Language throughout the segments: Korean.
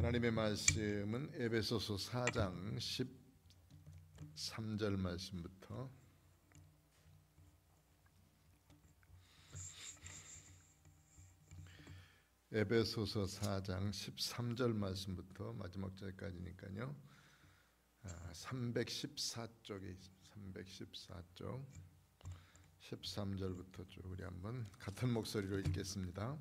하나님의 말씀은 에베소서 4장 13절 말씀부터 에베소서 4장 13절 말씀부터 마지막 절까지니까요. 314쪽에 있습니다. 314쪽 13절부터 쭉 우리 한번 같은 목소리로 읽겠습니다.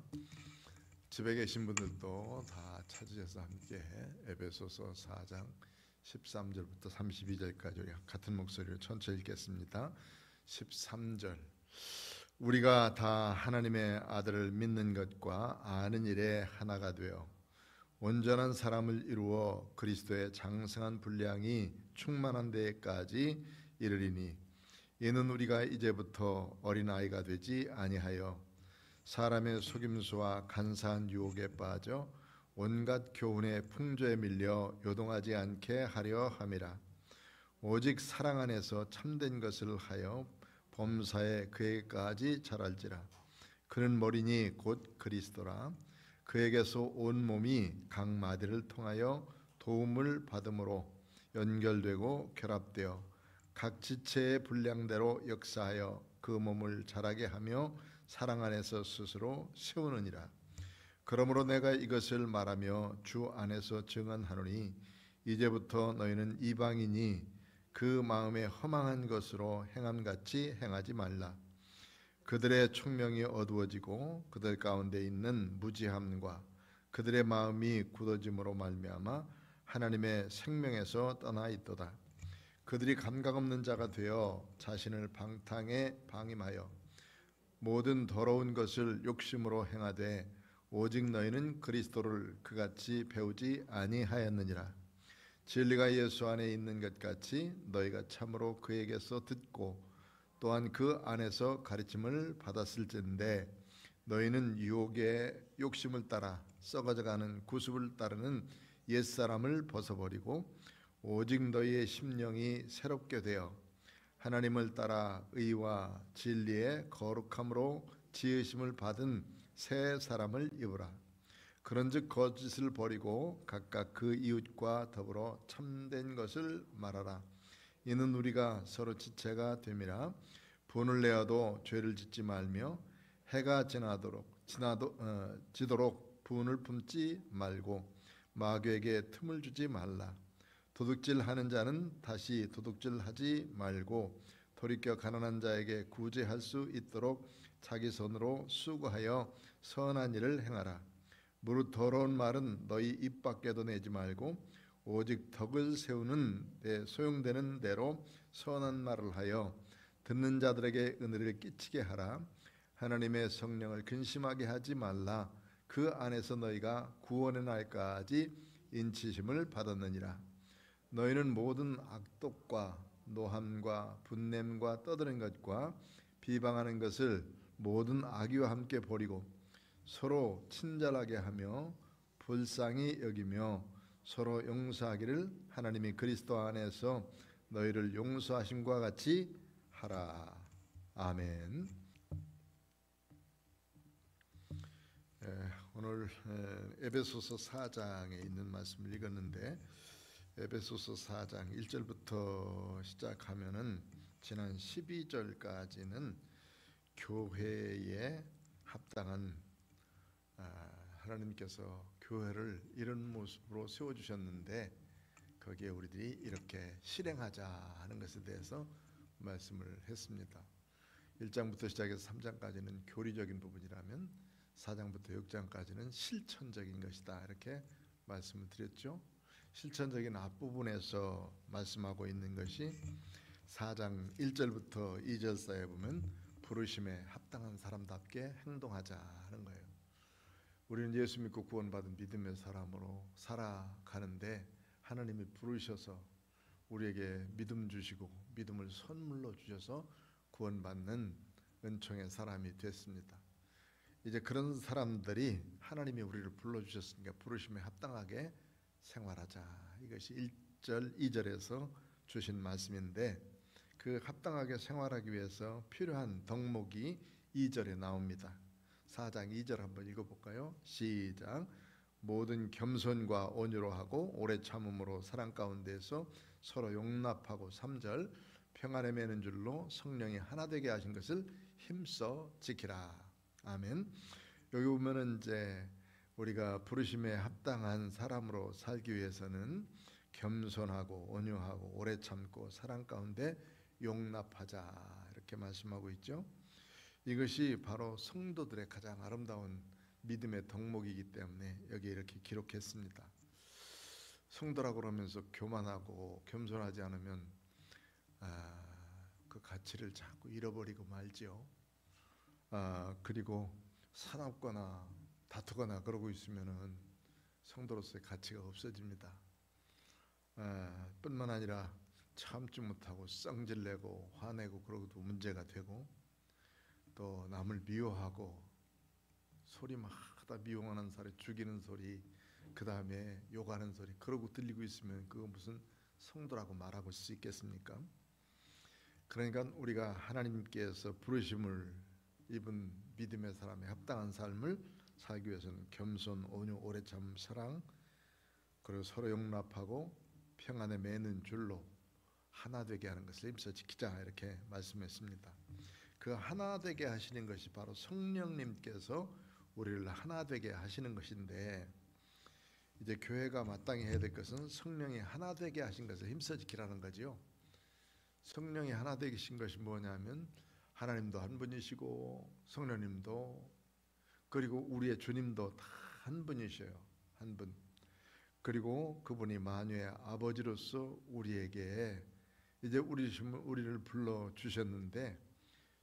집에 계신 분들도 다 찾으셔서 함께 에베소서 4장 13절부터 32절까지 우리 같은 목소리로 천천히 읽겠습니다. 13절 우리가 다 하나님의 아들을 믿는 것과 아는 일에 하나가 되어 온전한 사람을 이루어 그리스도의 장성한 분량이 충만한 데까지 이르리니 이는 우리가 이제부터 어린아이가 되지 아니하여 사람의 속임수와 간사한 유혹에 빠져 온갖 교훈의 풍조에 밀려 요동하지 않게 하려 함이라. 오직 사랑 안에서 참된 것을 하여 범사에 그에게까지 자랄지라. 그는 머리니 곧 그리스도라. 그에게서 온 몸이 각 마디를 통하여 도움을 받음으로 연결되고 결합되어 각 지체의 분량대로 역사하여 그 몸을 자라게 하며 사랑 안에서 스스로 세우느니라. 그러므로 내가 이것을 말하며 주 안에서 증언하노니 이제부터 너희는 이방인이 그 마음에 허망한 것으로 행함같이 행하지 말라. 그들의 총명이 어두워지고 그들 가운데 있는 무지함과 그들의 마음이 굳어짐으로 말미암아 하나님의 생명에서 떠나 있도다. 그들이 감각 없는 자가 되어 자신을 방탕에 방임하여 모든 더러운 것을 욕심으로 행하되 오직 너희는 그리스도를 그같이 배우지 아니하였느니라. 진리가 예수 안에 있는 것 같이 너희가 참으로 그에게서 듣고 또한 그 안에서 가르침을 받았을진데 너희는 유혹의 욕심을 따라 썩어져가는 구습을 따르는 옛사람을 벗어버리고 오직 너희의 심령이 새롭게 되어 하나님을 따라 의와 진리의 거룩함으로 지으심을 받은 새 사람을 입으라. 그런즉 거짓을 버리고 각각 그 이웃과 더불어 참된 것을 말하라. 이는 우리가 서로 지체가 됨이라. 분을 내어도 죄를 짓지 말며 해가 지도록 분을 품지 말고 마귀에게 틈을 주지 말라. 도둑질하는 자는 다시 도둑질하지 말고 돌이켜 가난한 자에게 구제할 수 있도록 자기 손으로 수고하여 선한 일을 행하라. 무릇 더러운 말은 너희 입 밖에도 내지 말고 오직 덕을 세우는 데 소용되는 대로 선한 말을 하여 듣는 자들에게 은혜를 끼치게 하라. 하나님의 성령을 근심하게 하지 말라. 그 안에서 너희가 구원의 날까지 인치심을 받았느니라. 너희는 모든 악독과 노함과 분냄과 떠드는 것과 비방하는 것을 모든 악의와 함께 버리고 서로 친절하게 하며 불쌍히 여기며 서로 용서하기를 하나님이 그리스도 안에서 너희를 용서하심과 같이 하라. 아멘. 오늘 에베소서 4장에 있는 말씀을 읽었는데 에베소서 4장 1절부터 시작하면은 지난 12절까지는 교회에 합당한 하나님께서 교회를 이런 모습으로 세워주셨는데 거기에 우리들이 이렇게 실행하자 하는 것에 대해서 말씀을 했습니다. 1장부터 시작해서 3장까지는 교리적인 부분이라면 4장부터 6장까지는 실천적인 것이다 이렇게 말씀을 드렸죠. 실천적인 앞부분에서 말씀하고 있는 것이 4장 1절부터 2절 사이에 보면 부르심에 합당한 사람답게 행동하자 하는 거예요. 우리는 예수 믿고 구원받은 믿음의 사람으로 살아가는데 하나님이 부르셔서 우리에게 믿음 주시고 믿음을 선물로 주셔서 구원받는 은총의 사람이 됐습니다. 이제 그런 사람들이 하나님이 우리를 불러주셨으니까 부르심에 합당하게 생활하자. 이것이 1절, 2절에서 주신 말씀인데 그 합당하게 생활하기 위해서 필요한 덕목이 2절에 나옵니다. 4장 2절 한번 읽어볼까요? 시작. 모든 겸손과 온유로 하고 오래 참음으로 사랑 가운데서 서로 용납하고 3절 평안에 매는 줄로 성령이 하나 되게 하신 것을 힘써 지키라. 아멘. 여기 보면은 이제 우리가 부르심에 합당한 사람으로 살기 위해서는 겸손하고 온유하고 오래 참고 사랑 가운데 용납하자 이렇게 말씀하고 있죠. 이것이 바로 성도들의 가장 아름다운 믿음의 덕목이기 때문에 여기 이렇게 기록했습니다. 성도라고 그러면서 교만하고 겸손하지 않으면 그 가치를 자꾸 잃어버리고 말지요. 그리고 사납거나 다투거나 그러고 있으면은 성도로서의 가치가 없어집니다. 뿐만 아니라 참지 못하고 썽질내고 화내고 그러고도 문제가 되고, 또 남을 미워하고 소리 막 하다 미워하는 소리, 죽이는 소리, 그 다음에 욕하는 소리 그러고 들리고 있으면 그거 무슨 성도라고 말하고 수 있겠습니까? 그러니까 우리가 하나님께서 부르심을 입은 믿음의 사람의 합당한 삶을 살기 위해서는 겸손, 온유, 오래 참, 사랑, 그리고 서로 용납하고 평안에 매는 줄로 하나 되게 하는 것을 힘써 지키자 이렇게 말씀했습니다. 그 하나 되게 하시는 것이 바로 성령님께서 우리를 하나 되게 하시는 것인데, 이제 교회가 마땅히 해야 될 것은 성령이 하나 되게 하신 것을 힘써 지키라는 거지요. 성령이 하나 되신 것이 뭐냐면 하나님도 한 분이시고 성령님도 그리고 우리의 주님도 다 한 분이셔요. 한 분. 그리고 그분이 만유의 아버지로서 우리에게 이제 우리를 불러 주셨는데,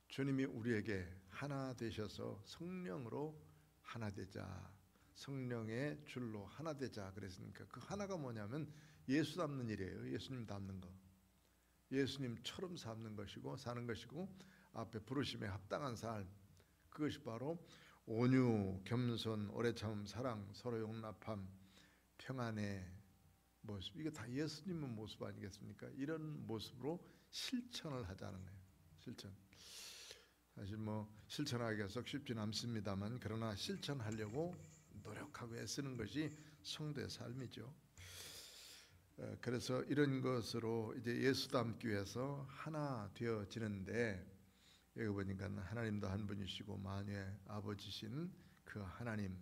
주님이 우리에게 하나 되셔서 성령으로 하나 되자, 성령의 줄로 하나 되자 그랬으니까 그 하나가 뭐냐면 예수 닮는 일이에요. 예수님 닮는 거, 예수님처럼 사는 것이고 앞에 부르심에 합당한 삶, 그것이 바로 온유, 겸손, 오래 참음, 사랑, 서로 용납함, 평안의 모습, 이게 다 예수님의 모습 아니겠습니까? 이런 모습으로 실천을 하자는 거예요. 실천. 사실 실천하기가 썩 쉽지는 않습니다만, 그러나 실천하려고 노력하고 애쓰는 것이 성도의 삶이죠. 그래서 이런 것으로 이제 예수 닮기 위해서 하나 되어지는데, 여기 보니까 하나님도 한 분이시고 만유의 아버지신 그 하나님,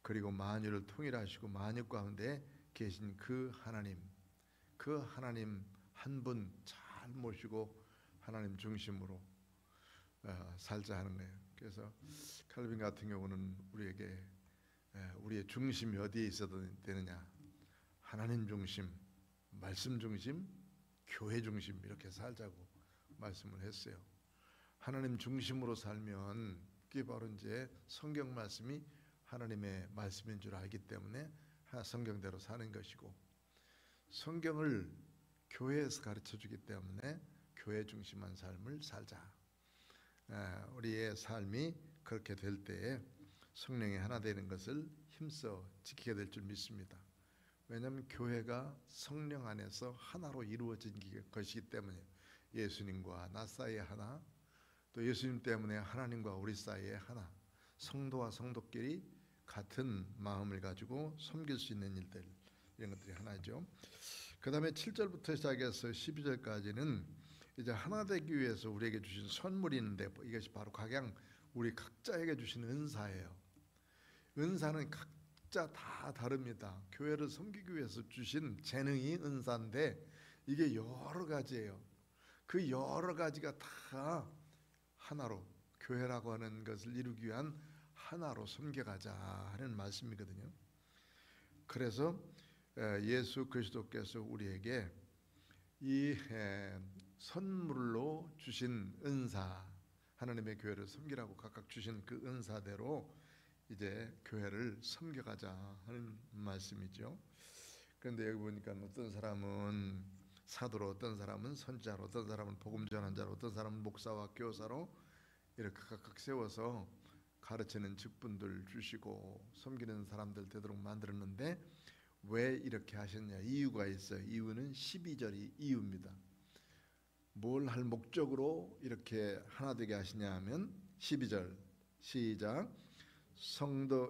그리고 만유를 통일하시고 만유 가운데 계신 그 하나님 한 분 잘 모시고 하나님 중심으로 살자 하는 거예요. 그래서 칼빈 같은 경우는 우리에게 우리의 중심이 어디에 있어야 되느냐, 하나님 중심, 말씀 중심, 교회 중심 이렇게 살자고 말씀을 했어요. 하나님 중심으로 살면 그게 바로 이제 성경 말씀이 하나님의 말씀인 줄 알기 때문에 성경대로 사는 것이고, 성경을 교회에서 가르쳐주기 때문에 교회 중심한 삶을 살자. 우리의 삶이 그렇게 될 때에 성령이 하나 되는 것을 힘써 지키게 될 줄 믿습니다. 왜냐하면 교회가 성령 안에서 하나로 이루어진 것이기 때문에, 예수님과 나 사이에 하나, 또 예수님 때문에 하나님과 우리 사이에 하나, 성도와 성도끼리 같은 마음을 가지고 섬길 수 있는 일들, 이런 것들이 하나죠. 그 다음에 7절부터 시작해서 12절까지는 이제 하나 되기 위해서 우리에게 주신 선물이 있는데, 이것이 바로 각양 우리 각자에게 주신 은사예요. 은사는 각자 다 다릅니다. 교회를 섬기기 위해서 주신 재능이 은사인데 이게 여러 가지예요. 그 여러 가지가 다 하나로, 교회라고 하는 것을 이루기 위한 하나로 섬겨가자 하는 말씀이거든요. 그래서 예수 그리스도께서 우리에게 이 선물로 주신 은사, 하나님의 교회를 섬기라고 각각 주신 그 은사대로 이제 교회를 섬겨가자 하는 말씀이죠. 그런데 여기 보니까 어떤 사람은 사도로, 어떤 사람은 선지자로, 어떤 사람은 복음 전환자로, 어떤 사람은 목사와 교사로 이렇게 각각 세워서 가르치는 직분들 주시고 섬기는 사람들 되도록 만들었는데, 왜 이렇게 하셨냐? 이유가 있어요. 이유는 12절이 이유입니다. 뭘 할 목적으로 이렇게 하나 되게 하시냐 하면 12절 시작.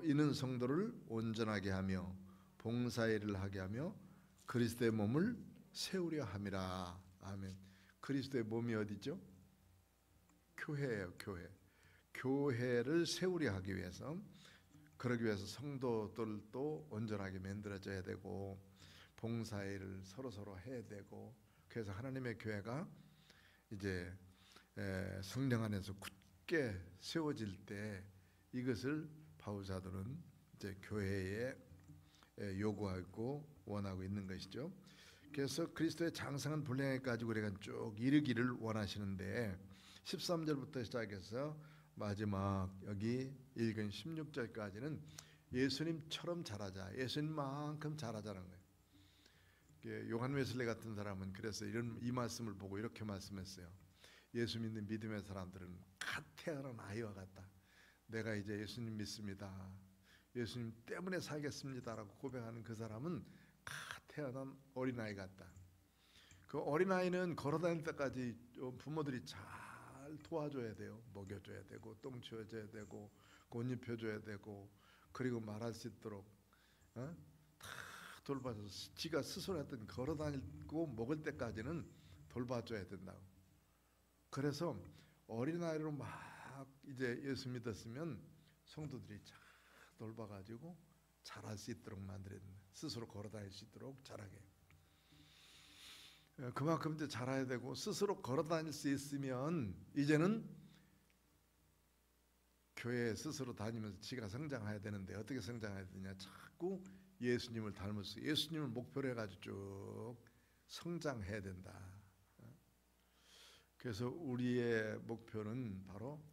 이는 성도를 온전하게 하며 봉사일을 하게 하며 그리스도의 몸을 세우려 함이라. 아멘. 그리스도의 몸이 어디죠? 교회예요. 교회를 세우려 하기 위해서, 그러기 위해서 성도들도 온전하게 만들어져야 되고 봉사일을 서로 해야 되고, 그래서 하나님의 교회가 이제 성령 안에서 굳게 세워질 때 이것을 바울사도는 이제 교회에 요구하고 원하고 있는 것이죠. 그래서 그리스도의 장성한 분량에까지 우리가 쭉 이르기를 원하시는데 13절부터 시작해서 마지막 여기 읽은 16절까지는 예수님처럼 자라자, 예수님만큼 자라자는 거예요. 요한 웨슬리 같은 사람은 그래서 이 말씀을 보고 이렇게 말씀했어요. 예수 믿는 믿음의 사람들은 갓 태어난 아이와 같다. 내가 이제 예수님 믿습니다, 예수님 때문에 살겠습니다라고 고백하는 그 사람은 갓 태어난 어린아이 같다. 그 어린아이는 걸어다닐 때까지 부모들이 잘 도와줘야 돼요. 먹여줘야 되고 똥 치워줘야 되고 꽃 입혀줘야 되고, 그리고 말할 수 있도록 다 돌봐줘서 지가 스스로 했던 걸어다니고 먹을 때까지는 돌봐줘야 된다고. 그래서 어린아이로 막 이제 예수 믿었으면 성도들이 잘 돌봐가지고 잘할 수 있도록 만들어야 된다. 스스로 걸어다닐 수 있도록 잘하게. 그만큼 이제 잘해야 되고, 스스로 걸어다닐 수 있으면 이제는 교회에 스스로 다니면서 지가 성장해야 되는데 어떻게 성장해야 되냐? 자꾸 예수님을 닮아서 예수님을 목표로 해가지고 쭉 성장해야 된다. 그래서 우리의 목표는 바로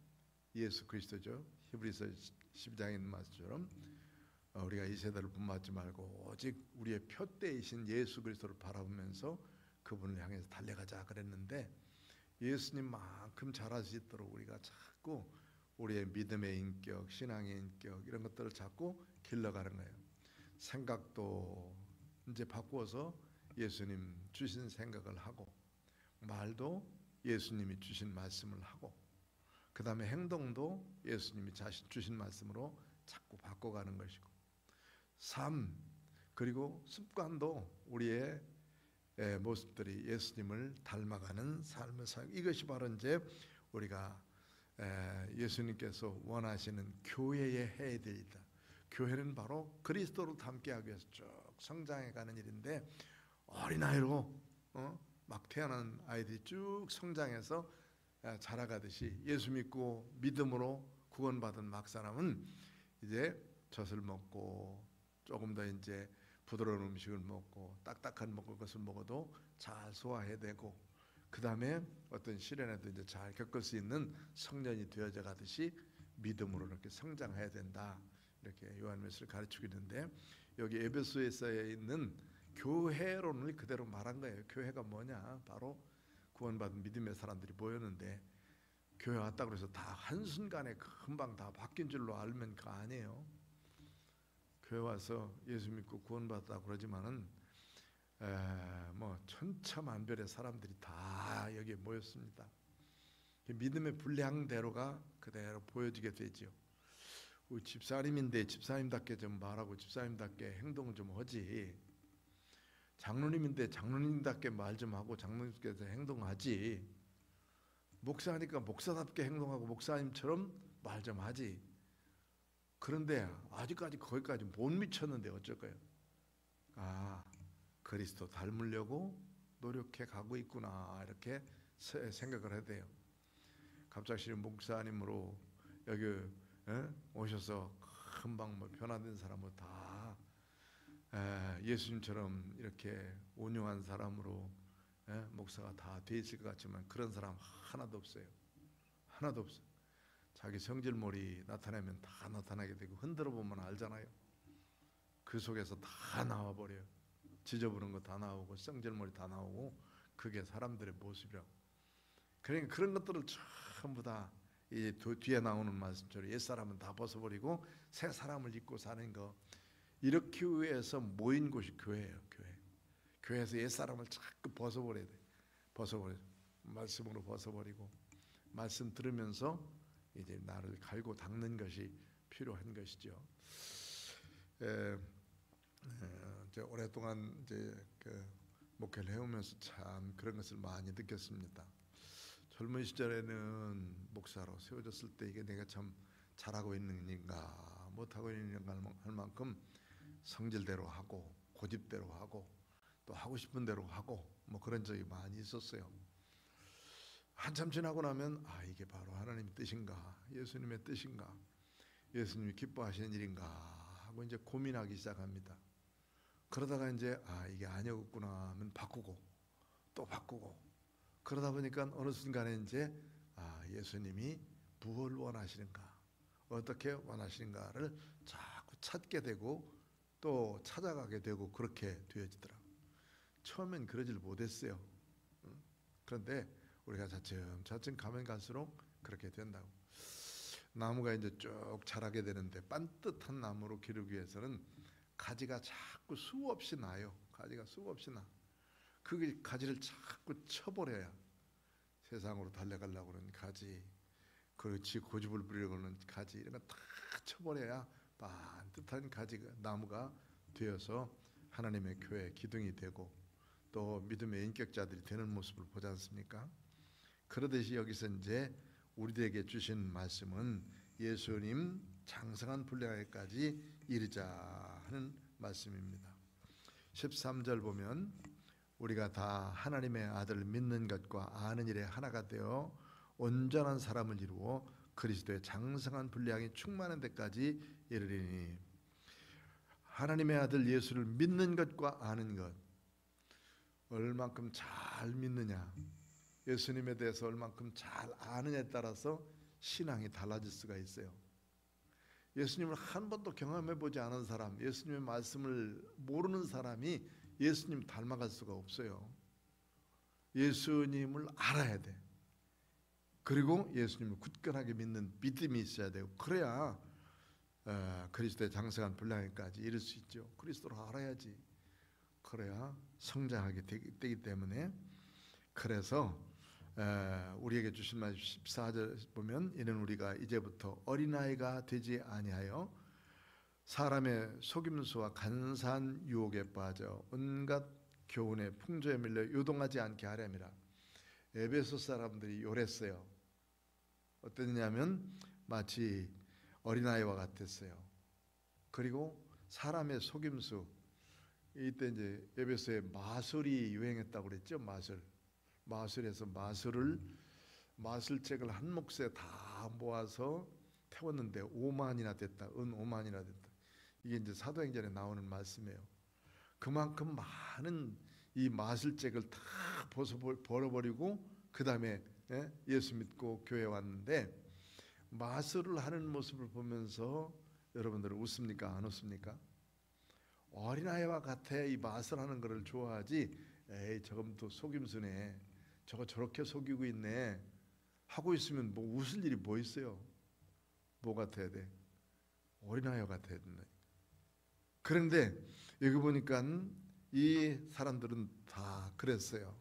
예수 그리스도죠. 히브리서 12장에 있는 말씀처럼 우리가 이 세대를 본받지 말고 오직 우리의 표대이신 예수 그리스도를 바라보면서 그분을 향해서 달려가자 그랬는데, 예수님만큼 잘할 수 있도록 우리가 자꾸 우리의 믿음의 인격, 신앙의 인격 이런 것들을 자꾸 길러가는 거예요. 생각도 이제 바꾸어서 예수님 주신 생각을 하고, 말도 예수님이 주신 말씀을 하고, 그 다음에 행동도 예수님이 자신 주신 말씀으로 자꾸 바꿔가는 것이고, 삶 그리고 습관도 우리의 모습들이 예수님을 닮아가는 삶을 살고, 이것이 바로 이제 우리가 예수님께서 원하시는 교회의 해야 될 일이다. 교회는 바로 그리스도로 닮게하기 위해서 쭉 성장해가는 일인데, 어린아이로 막 태어난 아이들이 쭉 성장해서 자라가듯이 예수 믿고 믿음으로 구원받은 막 사람은 이제 젖을 먹고 조금 더 이제 부드러운 음식을 먹고 딱딱한 먹을 것을 먹어도 잘 소화해야 되고, 그 다음에 어떤 시련에도 이제 잘 겪을 수 있는 성년이 되어져 가듯이 믿음으로 이렇게 성장해야 된다. 이렇게 요한일서를 가르치고 있는데, 여기 에베소에 있는 교회론을 그대로 말한 거예요. 교회가 뭐냐? 바로 구원받은 믿음의 사람들이 모였는데, 교회 왔다 그래서 다 한순간에 금방 다 바뀐 줄로 알면 그거 아니에요. 교회 와서 예수 믿고 구원받았다 그러지만은 뭐 천차만별의 사람들이 다 여기에 모였습니다. 믿음의 분량대로가 그대로 보여지게 되죠. 우리 집사님인데 집사님답게 좀 말하고 집사님답게 행동 좀 하지, 장로님인데 장로님답게 말 좀 하고 장로님께서 행동하지, 목사니까 목사답게 행동하고 목사님처럼 말 좀 하지. 그런데 아직까지 거기까지 못 미쳤는데 어쩔 거예요? 그리스도 닮으려고 노력해 가고 있구나, 이렇게 생각을 해야 돼요. 갑자기 목사님으로 여기 오셔서 금방 뭐 변화된 사람은 다 예수님처럼 이렇게 온유한 사람으로 목사가 다 돼 있을 것 같지만 그런 사람 하나도 없어요. 하나도 없어요. 자기 성질머리 나타내면 다 나타나게 되고, 흔들어 보면 알잖아요. 그 속에서 다 나와버려요. 지저분한 거 다 나오고 성질머리 다 나오고, 그게 사람들의 모습이라고. 그러니까 그런 것들을 전부 다 이 뒤에 나오는 말씀처럼 옛사람은 다 벗어버리고 새 사람을 입고 사는 거, 이렇게 위해서 모인 곳이 교회예요. 교회에서 옛사람을 자꾸 벗어버려야 돼. 말씀으로 벗어버리고 말씀 들으면서 이제 나를 갈고 닦는 것이 필요한 것이죠. 에, 이제 오랫동안 이제 그 목회를 해오면서 참 그런 것을 많이 느꼈습니다. 젊은 시절에는 목사로 세워졌을 때 이게 내가 참 잘하고 있는 일인가 못하고 있는 일인가 할 만큼 성질대로 하고 고집대로 하고 또 하고 싶은 대로 하고 뭐 그런 적이 많이 있었어요. 한참 지나고 나면 이게 바로 하나님의 뜻인가, 예수님의 뜻인가, 예수님이 기뻐하시는 일인가 하고 이제 고민하기 시작합니다. 그러다가 이제 이게 아니었구나 하면 바꾸고 또 바꾸고 그러다 보니까 어느 순간에 이제 예수님이 무엇을 원하시는가, 어떻게 원하시는가를 자꾸 찾게 되고 또 찾아가게 되고 그렇게 되어지더라고요. 처음엔 그러질 못했어요. 그런데 우리가 차츰 가면 갈수록 그렇게 된다고. 나무가 이제 쭉 자라게 되는데 반듯한 나무로 기르기 위해서는 가지가 자꾸 수없이 나요. 가지가 수없이 나. 그 가지를 자꾸 쳐버려야 세상으로 달려가려고 하는 가지, 그렇지 고집을 부리려고 하는 가지 이런 거 다 쳐버려야 반듯한 가지가 나무가 되어서 하나님의 교회 기둥이 되고 또 믿음의 인격자들이 되는 모습을 보지 않습니까? 그러듯이 여기서 이제 우리들에게 주신 말씀은 예수님 장성한 분량에까지 이르자 하는 말씀입니다. 13절 보면 우리가 다 하나님의 아들을 믿는 것과 아는 일에 하나가 되어 온전한 사람을 이루어 그리스도의 장성한 분량이 충만한 데까지 이르리니. 하나님의 아들 예수를 믿는 것과 아는 것, 얼만큼 잘 믿느냐, 예수님에 대해서 얼만큼 잘 아느냐에 따라서 신앙이 달라질 수가 있어요. 예수님을 한 번도 경험해 보지 않은 사람, 예수님의 말씀을 모르는 사람이 예수님 닮아갈 수가 없어요. 예수님을 알아야 돼. 그리고 예수님을 굳건하게 믿는 믿음이 있어야 되고, 그래야 그리스도의 장성한 분량에까지 이를 수 있죠. 그리스도를 알아야지. 그래야 성장하게 되기 때문에, 그래서 우리에게 주신 말씀 14절 보면 이는 우리가 이제부터 어린아이가 되지 아니하여 사람의 속임수와 간사한 유혹에 빠져 온갖 교훈의 풍조에 밀려 요동하지 않게 하려니라. 에베소 사람들이 요랬어요. 어땠냐면 마치 어린아이와 같았어요. 그리고 사람의 속임수, 이때 이제 에베소에 마술이 유행했다고 그랬죠. 마술에서 마술책을 한 몫에 다 모아서 태웠는데 5만이나 됐다. 은 5만이나 됐다. 이게 이제 사도행전에 나오는 말씀이에요. 그만큼 많은 이 마술책을 다 벌어버리고 그 다음에 예수 믿고 교회 왔는데, 마술을 하는 모습을 보면서 여러분들은 웃습니까? 안 웃습니까? 어린아이와 같아 이 마술하는 것을 좋아하지, 에이 저건 속임수네, 저거 저렇게 속이고 있네 하고 있으면 뭐 웃을 일이 뭐 있어요? 뭐 같아야 돼? 어린아이와 같아야 된다. 그런데 여기 보니까 이 사람들은 다 그랬어요.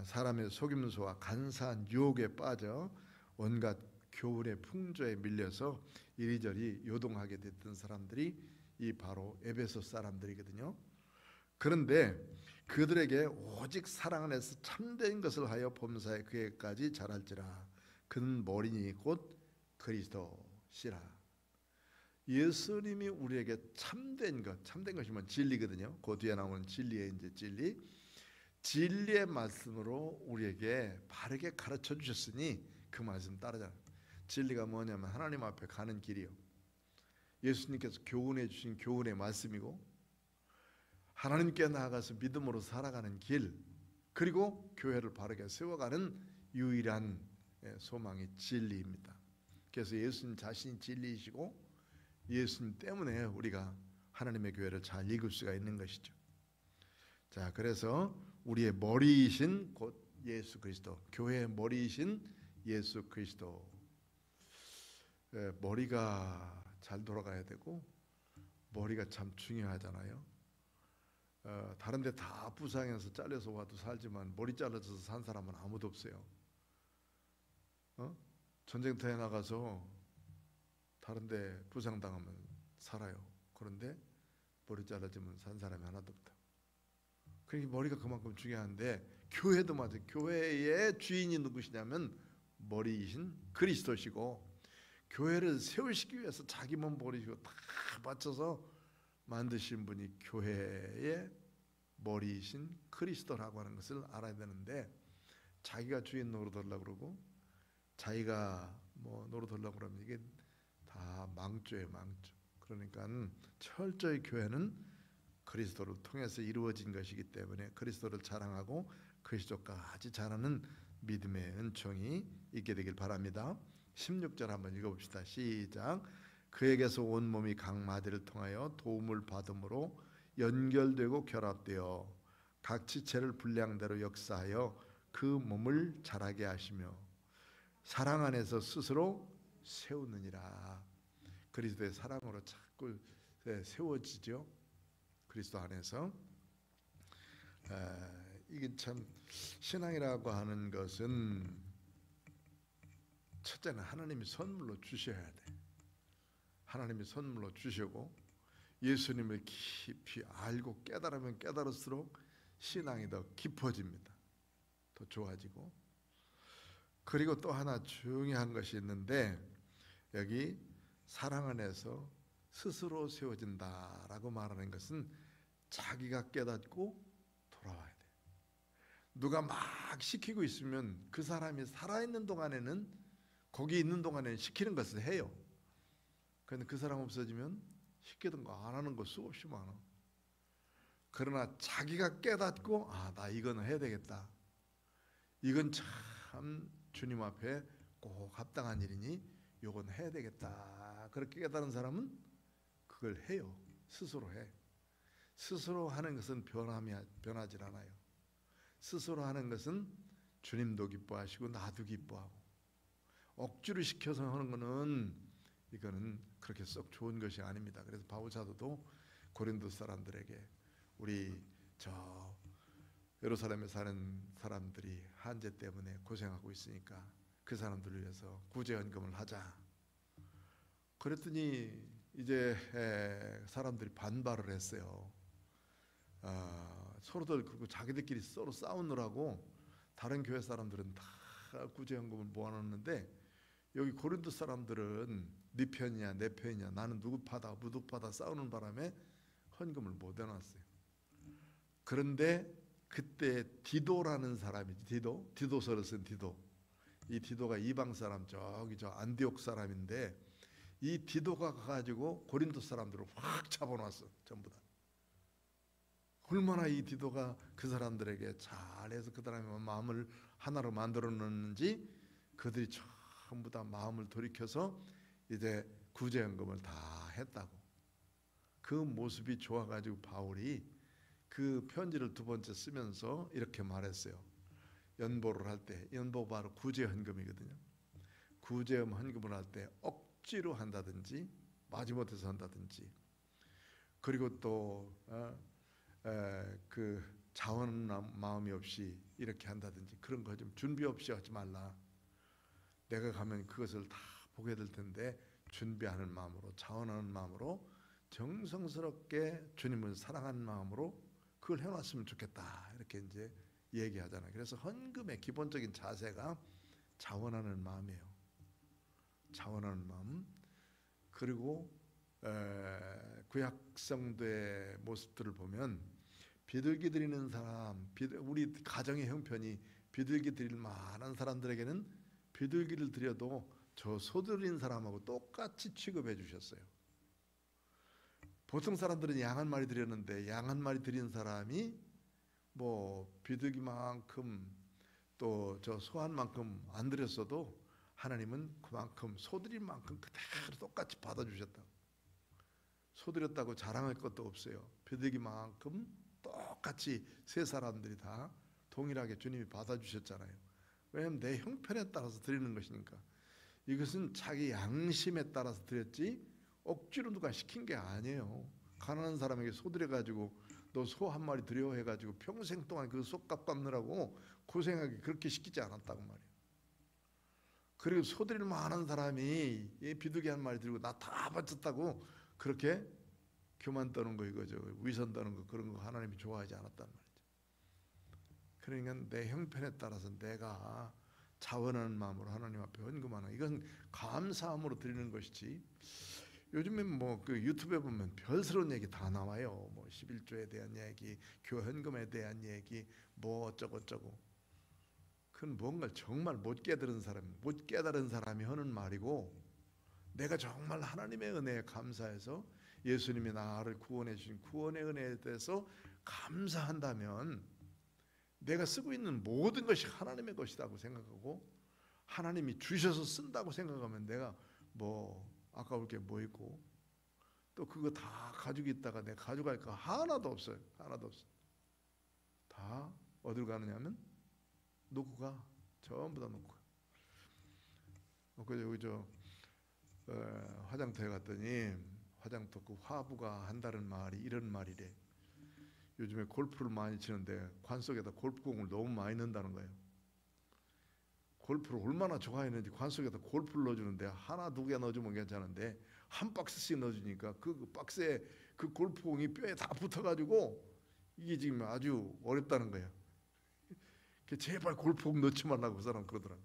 사람의 속임수와 간사한 유혹에 빠져 온갖 교훈의 풍조에 밀려서 이리저리 요동하게 됐던 사람들이 이 바로 에베소 사람들이거든요. 그런데 그들에게 오직 사랑 안에서 참된 것을 하여 범사에 그에까지 자랄지라. 그는 머리니 곧 그리스도시라. 예수님이 우리에게 참된 것이면 진리거든요. 그 뒤에 나오는 진리의 이제 진리의 말씀으로 우리에게 바르게 가르쳐 주셨으니 그 말씀 따르자. 진리가 뭐냐면 하나님 앞에 가는 길이요. 예수님께서 교훈해 주신 교훈의 말씀이고, 하나님께 나아가서 믿음으로 살아가는 길, 그리고 교회를 바르게 세워가는 유일한 소망이 진리입니다. 그래서 예수님 자신이 진리이시고 예수님 때문에 우리가 하나님의 교회를 잘 이끌 수가 있는 것이죠. 자, 그래서 우리의 머리이신 곧 예수 그리스도, 교회의 머리이신 예수 그리스도, 머리가 잘 돌아가야 되고 머리가 참 중요하잖아요. 다른 데 다 부상해서 잘려서 와도 살지만 머리 잘라져서 산 사람은 아무도 없어요. 전쟁터에 나가서 다른데 부상당하면 살아요. 그런데 머리 잘라지면 산 사람이 하나도 없다. 그러니까 머리가 그만큼 중요한데, 교회도 마찬가지. 교회의 주인이 누구시냐면 머리이신 그리스도시고, 교회를 세우시기 위해서 자기 몸 버리시고 다 바쳐서 만드신 분이 교회의 머리이신 그리스도라고 하는 것을 알아야 되는데, 자기가 주인 노릇하려고 그러고 자기가 뭐 노릇하려고 그러면 이게 다 망조예요, 망조. 그러니까 철저히 교회는 그리스도를 통해서 이루어진 것이기 때문에 그리스도를 자랑하고 그리스도까지 자라는 믿음의 은총이 있게 되길 바랍니다. 16절 한번 읽어봅시다. 시작. 그에게서 온 몸이 각 마디를 통하여 도움을 받음으로 연결되고 결합되어 각 지체를 분량대로 역사하여 그 몸을 자라게 하시며 사랑 안에서 스스로 세우느니라. 그리스도의 사랑으로 자꾸 세워지죠. 그리스도 안에서. 이게 참, 신앙이라고 하는 것은 첫째는 하나님이 선물로 주셔야 돼. 하나님이 선물로 주시고 예수님을 깊이 알고 깨달으면 깨달을수록 신앙이 더 깊어집니다. 더 좋아지고. 그리고 또 하나 중요한 것이 있는데, 여기 사랑 안에서 스스로 세워진다라고 말하는 것은 자기가 깨닫고 돌아와야 돼. 누가 막 시키고 있으면 그 사람이 살아있는 동안에는, 거기 있는 동안에는 시키는 것을 해요. 그런데 그 사람 없어지면 시키던 거 안 하는 거 수없이 많아. 그러나 자기가 깨닫고, 나 이거는 해야 되겠다, 이건 참 주님 앞에 꼭 합당한 일이니 이건 해야 되겠다, 그렇게 깨달은 사람은 그걸 해요. 스스로 해. 스스로 하는 것은 변하지 않아요. 스스로 하는 것은 주님도 기뻐하시고 나도 기뻐하고, 억지로 시켜서 하는 거는, 이거는 그렇게 썩 좋은 것이 아닙니다. 그래서 바울 사도도 고린도 사람들에게, 우리 저 예루살렘에 사는 사람들이 한제 때문에 고생하고 있으니까 그 사람들을 위해서 구제헌금을 하자. 그랬더니 이제 사람들이 반발을 했어요. 서로들 그리고 자기들끼리 서로 싸우느라고 다른 교회 사람들은 다 구제헌금을 모아놨는데, 여기 고린도 사람들은 네 편이냐 내 편이냐, 나는 누구 파다 누구 파다 싸우는 바람에 헌금을 못 해놨어요. 그런데 그때 디도라는 사람이, 디도서를 쓴 디도, 이 디도가 이방 사람, 저기 저 안디옥 사람인데, 이 디도가 가가지고 고린도 사람들을 확 잡아놨어. 전부 다. 얼마나 이 디도가 그 사람들에게 잘해서 그 사람의 마음을 하나로 만들어 놓는지, 그들이 전부 다 마음을 돌이켜서 이제 구제헌금을 다 했다고. 그 모습이 좋아가지고 바울이 그 편지를 두 번째 쓰면서 이렇게 말했어요. 연보를 할 때, 연보 바로 구제헌금이거든요. 구제헌금을 할 때 억지로 한다든지 마지못해서 한다든지, 그리고 또 그 자원하는 마음이 없이 이렇게 한다든지, 그런 거 좀 준비 없이 하지 말라. 내가 가면 그것을 다 보게 될 텐데 준비하는 마음으로, 자원하는 마음으로, 정성스럽게 주님을 사랑하는 마음으로 그걸 해놨으면 좋겠다, 이렇게 이제 얘기하잖아요. 그래서 헌금의 기본적인 자세가 자원하는 마음이에요. 자원하는 마음. 그리고 구약 성도의 모습들을 보면, 비둘기 드리는 사람, 우리 가정의 형편이 비둘기 드릴 만한 사람들에게는 비둘기를 드려도 저 소 드린 사람하고 똑같이 취급해 주셨어요. 보통 사람들은 양 한 마리 드렸는데, 양 한 마리 드린 사람이 뭐 비둘기만큼 또 저 소 한 만큼 안 드렸어도 하나님은 그만큼 소 드린 만큼 그대로 똑같이 받아주셨다. 소 드렸다고 자랑할 것도 없어요. 비둘기만큼 똑같이 세 사람들이 다 동일하게 주님이 받아주셨잖아요. 왜냐하면 내 형편에 따라서 드리는 것이니까. 이것은 자기 양심에 따라서 드렸지 억지로 누가 시킨 게 아니에요. 가난한 사람에게 소 드려가지고 너 소 한 마리 드려 해가지고 평생 동안 그 소값 갚느라고 고생하게 그렇게 시키지 않았다고 말이에요. 그리고 소들이 많은 사람이 비둘기 한 마리 들고 나 다 바쳤다고 그렇게 교만 떠는 거 이거죠. 위선 떠는 거 그런 거 하나님이 좋아하지 않았단 말이죠. 그러니까 내 형편에 따라서 내가 자원하는 마음으로 하나님 앞에 헌금하는 이건 감사함으로 드리는 것이지. 요즘에 뭐 그 유튜브에 보면 별스러운 얘기 다 나와요. 뭐 11조에 대한 얘기, 교회 헌금에 대한 얘기, 뭐 어쩌고 저쩌고. 그건 뭔가 정말 못 깨달은 사람이 하는 말이고, 내가 정말 하나님의 은혜에 감사해서 예수님이 나를 구원해 주신 구원의 은혜에 대해서 감사한다면 내가 쓰고 있는 모든 것이 하나님의 것이라고 생각하고 하나님이 주셔서 쓴다고 생각하면 내가 뭐 아까울 게 뭐 있고 또 그거 다 가지고 있다가 내가 가져갈 거 하나도 없어요. 하나도 없어. 다 어딜 가느냐면 놓고 가. 전부 다 놓고 가. 그래서 여기 화장터에 갔더니 화장터 그 화부가 한다는 말이 이런 말이래. 요즘에 골프를 많이 치는데 관 속에다 골프공을 너무 많이 넣는다는 거예요. 골프를 얼마나 좋아했는지 관 속에다 골프를 넣어주는데 하나 두 개 넣어주면 괜찮은데 한 박스씩 넣어주니까 그 박스에 그 골프공이 뼈에 다 붙어가지고 이게 지금 아주 어렵다는 거예요. 제발 골프공 넣지 말라고 그 사람 그러더라고.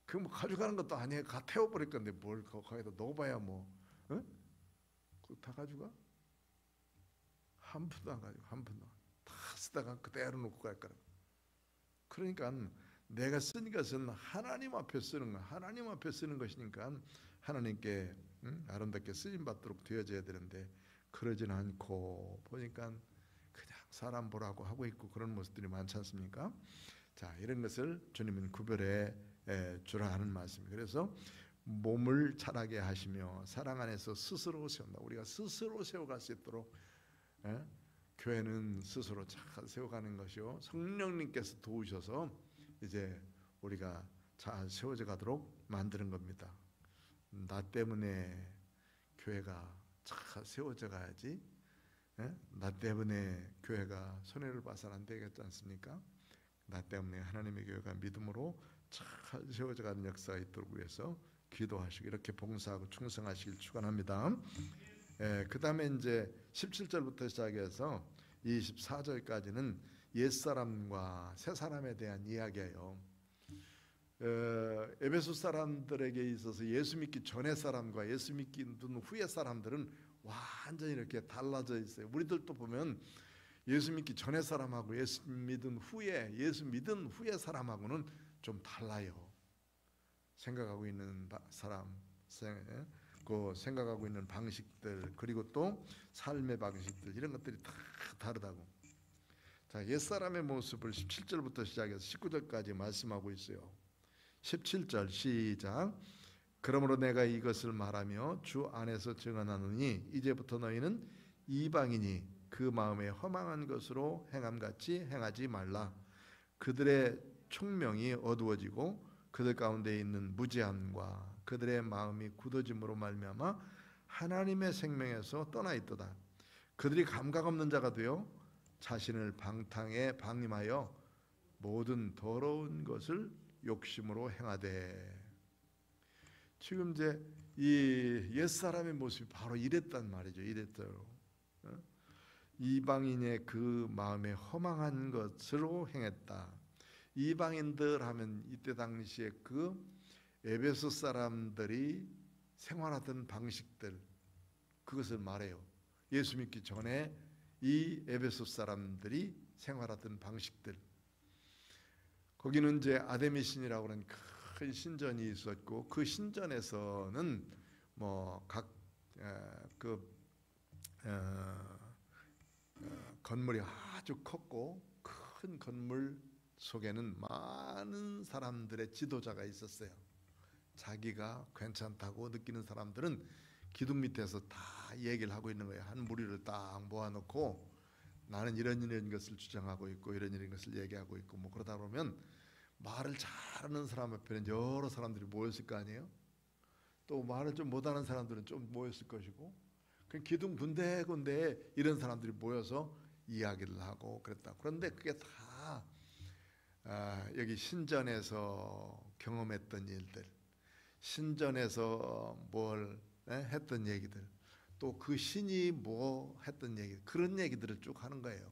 그 뭐 가져가는 것도 아니에요. 가 태워버릴 건데 뭘 거기다 넣어봐야 뭐, 어? 그거 다 가져가? 한 푼도 안 가지고 한 푼도 다 쓰다가 그대로 놓고 갈 거라고. 그러니까 내가 쓴 것은 하나님 앞에 쓰는 거, 하나님 앞에 쓰는 것이니까 하나님께 아름답게 쓰임 받도록 되어져야 되는데 그러진 않고 보니까 그냥 사람 보라고 하고 있고 그런 모습들이 많지 않습니까? 자, 이런 것을 주님은 구별해 주라 하는 말씀이에요. 그래서 몸을 자라게 하시며 사랑 안에서 스스로 세운다. 우리가 스스로 세워갈 수 있도록 교회는 스스로 잘 세워가는 것이요 성령님께서 도우셔서 이제 우리가 잘 세워져 가도록 만드는 겁니다. 나 때문에 교회가 잘 세워져 가야지. 나 때문에 교회가 손해를 봐서는 안 되겠지 않습니까? 나 때문에 하나님의 교회가 믿음으로 잘 세워져 가는 역사가 있도록 위해서 기도하시고 이렇게 봉사하고 충성하시길 축원합니다. 그 다음에 이제 17절부터 시작해서 24절까지는 옛사람과 새사람에 대한 이야기예요. 에베소 사람들에게 있어서 예수 믿기 전의 사람과 예수 믿기 후의 사람들은 완전히 이렇게 달라져 있어요. 우리들도 보면 예수 믿기 전의 사람하고 예수 믿은 후의 사람하고는 좀 달라요. 생각하고 있는 사람, 그 생각하고 있는 방식들 그리고 또 삶의 방식들 이런 것들이 다 다르다고. 자, 옛사람의 모습을 17절부터 시작해서 19절까지 말씀하고 있어요. 17절 시작. 그러므로 내가 이것을 말하며 주 안에서 증언하노니 이제부터 너희는 이방인이 그 마음에 허망한 것으로 행함같이 행하지 말라. 그들의 총명이 어두워지고 그들 가운데 있는 무지함과 그들의 마음이 굳어짐으로 말미암아 하나님의 생명에서 떠나 있도다. 그들이 감각 없는 자가 되어 자신을 방탕에 방임하여 모든 더러운 것을 욕심으로 행하되. 지금 이제 이 옛사람의 모습이 바로 이랬단 말이죠. 이랬대요. 이방인의 그 마음에 허망한 것으로 행했다. 이방인들 하면 이때 당시에 그 에베소 사람들이 생활하던 방식들 그것을 말해요. 예수 믿기 전에 이 에베소 사람들이 생활하던 방식들. 거기는 이제 아데미 신이라고 하는 큰 신전이 있었고 그 신전에서는 뭐 각 건물이 아주 컸고 큰 건물 속에는 많은 사람들의 지도자가 있었어요. 자기가 괜찮다고 느끼는 사람들은 기둥 밑에서 다 얘기를 하고 있는 거예요. 한 무리를 딱 모아놓고 나는 이런 것을 주장하고 있고 이런 것을 얘기하고 있고 뭐 그러다 보면 말을 잘하는 사람 앞에는 여러 사람들이 모였을 거 아니에요. 또 말을 좀 못하는 사람들은 좀 모였을 것이고 그 기둥 군데군데 이런 사람들이 모여서 이야기를 하고 그랬다. 그런데 그게 다 여기 신전에서 경험했던 일들, 신전에서 뭘 했던 얘기들, 또 그 신이 뭐 했던 얘기, 그런 얘기들을 쭉 하는 거예요.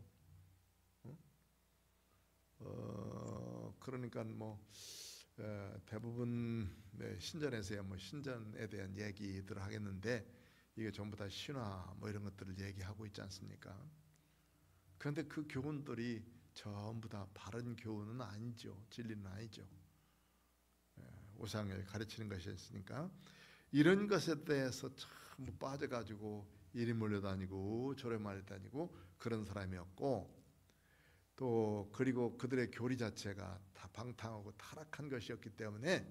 그러니까 뭐 대부분 신전에서야 뭐 신전에 대한 얘기들을 하겠는데, 이게 전부 다 신화 뭐 이런 것들을 얘기하고 있지 않습니까? 그런데 그 교훈들이 전부 다 바른 교훈은 아니죠. 진리는 아니죠. 우상을 가르치는 것이었으니까 이런 것에 대해서 참 빠져가지고 이리 몰려다니고 저리 말다니고 그런 사람이었고, 또 그리고 그들의 교리 자체가 다 방탕하고 타락한 것이었기 때문에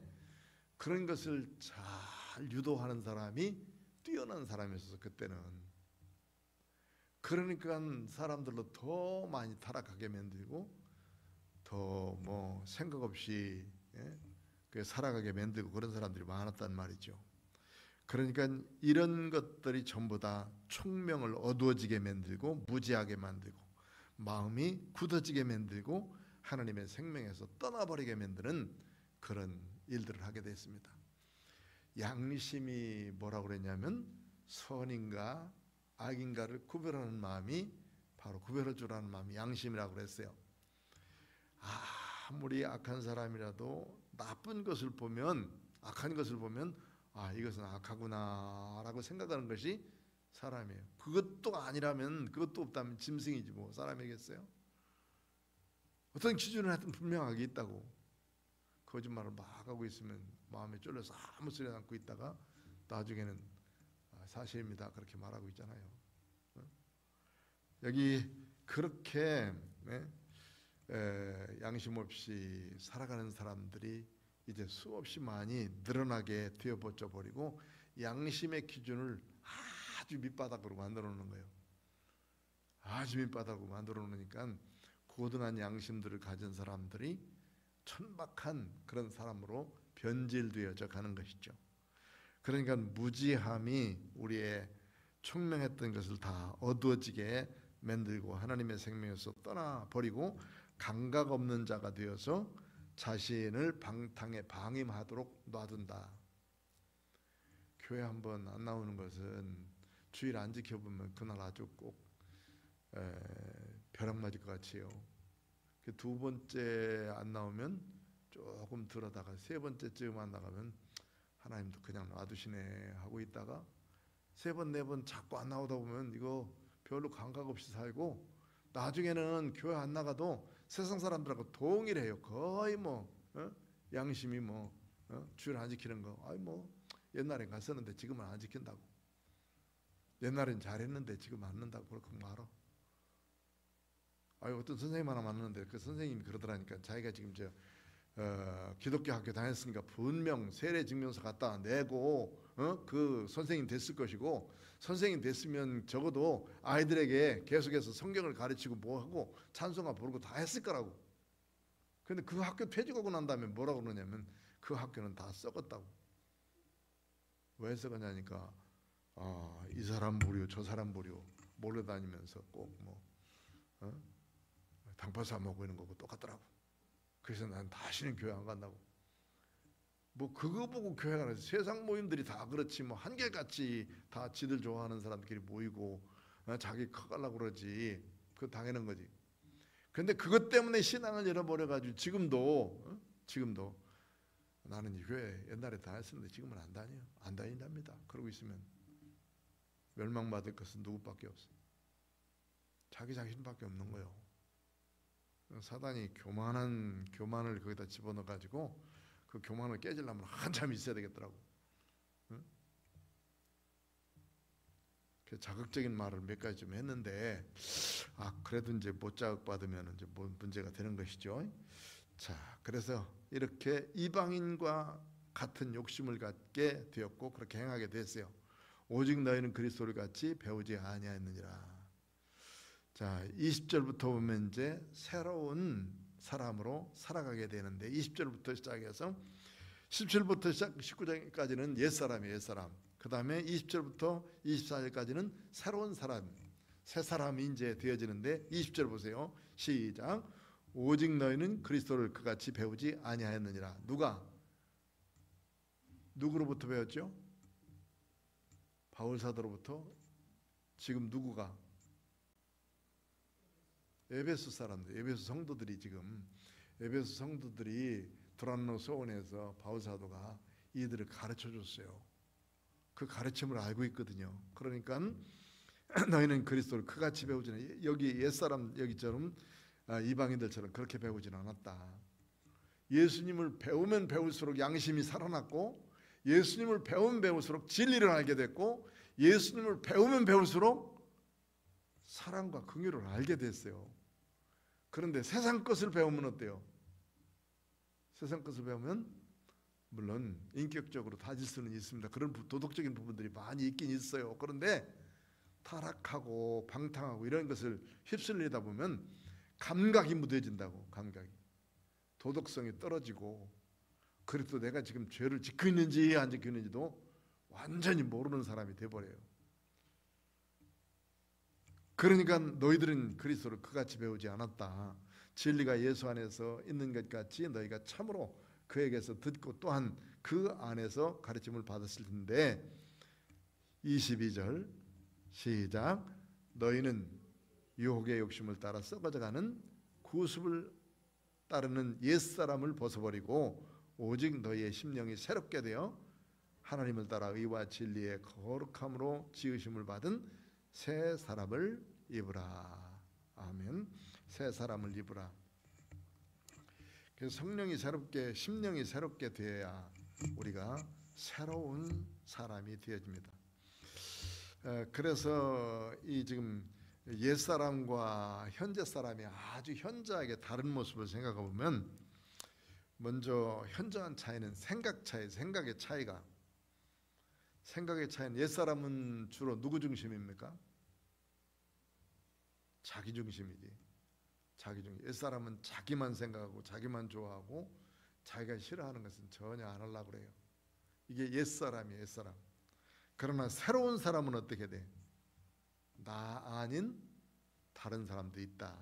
그런 것을 잘 유도하는 사람이 뛰어난 사람이었어서 그때는. 그러니까 사람들로 더 많이 타락하게 만들고 더 뭐 생각 없이 살아가게 만들고 그런 사람들이 많았단 말이죠. 그러니까 이런 것들이 전부 다 총명을 어두워지게 만들고 무지하게 만들고 마음이 굳어지게 만들고 하나님의 생명에서 떠나버리게 만드는 그런 일들을 하게 됐습니다. 양심이 뭐라고 그랬냐면 선인가 악인가를 구별하는 마음이, 바로 구별할 줄 아는 마음이 양심이라고 그랬어요. 아무리 악한 사람이라도 나쁜 것을 보면, 악한 것을 보면 이것은 악하구나 라고 생각하는 것이 사람이에요. 그것도 아니라면, 그것도 없다면 짐승이지 뭐 사람이겠어요? 어떤 기준은 하여튼 분명하게 있다고. 거짓말을 막 하고 있으면 마음에 쫄려서 아무 소리 않고 있다가 나중에는 사실입니다 그렇게 말하고 있잖아요. 여기 그렇게 양심 없이 살아가는 사람들이 이제 수없이 많이 늘어나게 되어버려 버리고 양심의 기준을 아주 밑바닥으로 만들어 놓는 거예요. 아주 밑바닥으로 만들어 놓으니까 고등한 양심들을 가진 사람들이 천박한 그런 사람으로 변질되어져 가는 것이죠. 그러니까 무지함이 우리의 총명했던 것을 다 어두워지게 만들고 하나님의 생명에서 떠나버리고 감각 없는 자가 되어서 자신을 방탕에 방임하도록 놔둔다. 교회 한번 안 나오는 것은 주일 안 지켜보면 그날 아주 꼭 벼락 맞을 것 같이요. 두 번째 안 나오면 조금 들어다가 세 번째쯤 안 나가면 하나님도 그냥 놔두시네 하고 있다가 세 번, 네 번 자꾸 안 나오다 보면 이거 별로 감각 없이 살고 나중에는 교회 안 나가도 세상 사람들하고 동일해요. 거의 뭐 양심이 뭐 주일 안 지키는 거, 뭐 옛날엔 갔었는데 지금은 안 지킨다고. 옛날엔 잘했는데 지금 안 한다고 그렇게 말어. 어떤 선생님 하나 만났는데 그 선생님이 그러더라니까 자기가 지금 기독교 학교 다녔으니까 분명 세례 증명서 갖다 내고 그 선생님 됐을 것이고, 선생님 됐으면 적어도 아이들에게 계속해서 성경을 가르치고 뭐하고 찬송가 부르고 다 했을 거라고. 근데 그 학교 퇴직하고 난 다음에 뭐라고 그러냐면 그 학교는 다 썩었다고. 왜 썩었냐니까 이 사람 무료 저 사람 무료 몰려다니면서 꼭 뭐 당파 사 먹고 있는 거고 똑같더라고. 그래서 난 다시는 교회 안 간다고. 뭐 그거 보고 교회 가서 세상 모임들이 다 그렇지 뭐 한결같이 다 지들 좋아하는 사람들끼리 모이고 자기 커가려고 그러지. 그거 당연한 거지. 근데 그것 때문에 신앙을 잃어버려가지고 지금도 나는 이 교회 옛날에 다녔었는데 지금은 안 다녀요. 안 다닌답니다. 그러고 있으면 멸망받을 것은 누구밖에 없어. 자기 자신밖에 없는 거예요. 사단이 교만을 거기다 집어넣어가지고 그 교만을 깨지려면 한참 있어야 되겠더라고. 응? 그 자극적인 말을 몇 가지 좀 했는데 그래도 이제 못 자극받으면 이제 뭐 문제가 되는 것이죠. 자, 그래서 이렇게 이방인과 같은 욕심을 갖게 되었고 그렇게 행하게 됐어요. 오직 너희는 그리스도를 같이 배우지 아니하였느니라. 자, 20절부터 보면 이제 새로운 사람으로 살아가게 되는데 20절부터 시작해서 17절부터 시작 19절까지는 옛사람이에요. 옛사람. 그 다음에 20절부터 24절까지는 새로운 사람, 새 사람이 이제 되어지는데 20절 보세요. 시작. 오직 너희는 그리스도를 그같이 배우지 아니하였느니라. 누구로부터 배웠죠? 바울 사도로부터. 지금 누구가? 에베소 사람들, 에베소 성도들이 지금 에베소 성도들이 두란노 소원에서 바울 사도가 이들을 가르쳐 줬어요. 그 가르침을 알고 있거든요. 그러니까 너희는 그리스도를 그같이 배우지는, 여기 옛사람 여기처럼 이방인들처럼 그렇게 배우지는 않았다. 예수님을 배우면 배울수록 양심이 살아났고, 예수님을 배우면 배울수록 진리를 알게 됐고, 예수님을 배우면 배울수록 사랑과 긍휼을 알게 됐어요. 그런데 세상 것을 배우면 어때요? 세상 것을 배우면 물론 인격적으로 다질 수는 있습니다. 그런 도덕적인 부분들이 많이 있긴 있어요. 그런데 타락하고 방탕하고 이런 것을 휩쓸리다 보면 감각이 무뎌진다고. 감각이, 도덕성이 떨어지고, 그래도 내가 지금 죄를 짓고 있는지 안 짓고 있는지도 완전히 모르는 사람이 돼버려요. 그러니까 너희들은 그리스도를 그같이 배우지 않았다. 진리가 예수 안에서 있는 것 같이 너희가 참으로 그에게서 듣고 또한 그 안에서 가르침을 받았을 텐데, 22절 시작. 너희는 유혹의 욕심을 따라 썩어져가는 구습을 따르는 옛사람을 벗어버리고 오직 너희의 심령이 새롭게 되어 하나님을 따라 의와 진리의 거룩함으로 지으심을 받은 새 사람을 입으라. 아멘. 새 사람을 입으라. 그래서 성령이 새롭게, 심령이 새롭게 되어야 우리가 새로운 사람이 되어집니다. 그래서 이 지금 옛사람과 현재 사람이 아주 현저하게 다른 모습을 생각해 보면, 먼저 현저한 차이는 생각 차이, 생각의 차이가. 생각의 차이는, 옛사람은 주로 누구 중심입니까? 자기 중심이지. 자기 중심. 옛사람은 자기만 생각하고 자기만 좋아하고 자기가 싫어하는 것은 전혀 안 하려고 그래요. 이게 옛사람이에요. 옛사람. 그러나 새로운 사람은 어떻게 돼? 나 아닌 다른 사람도 있다.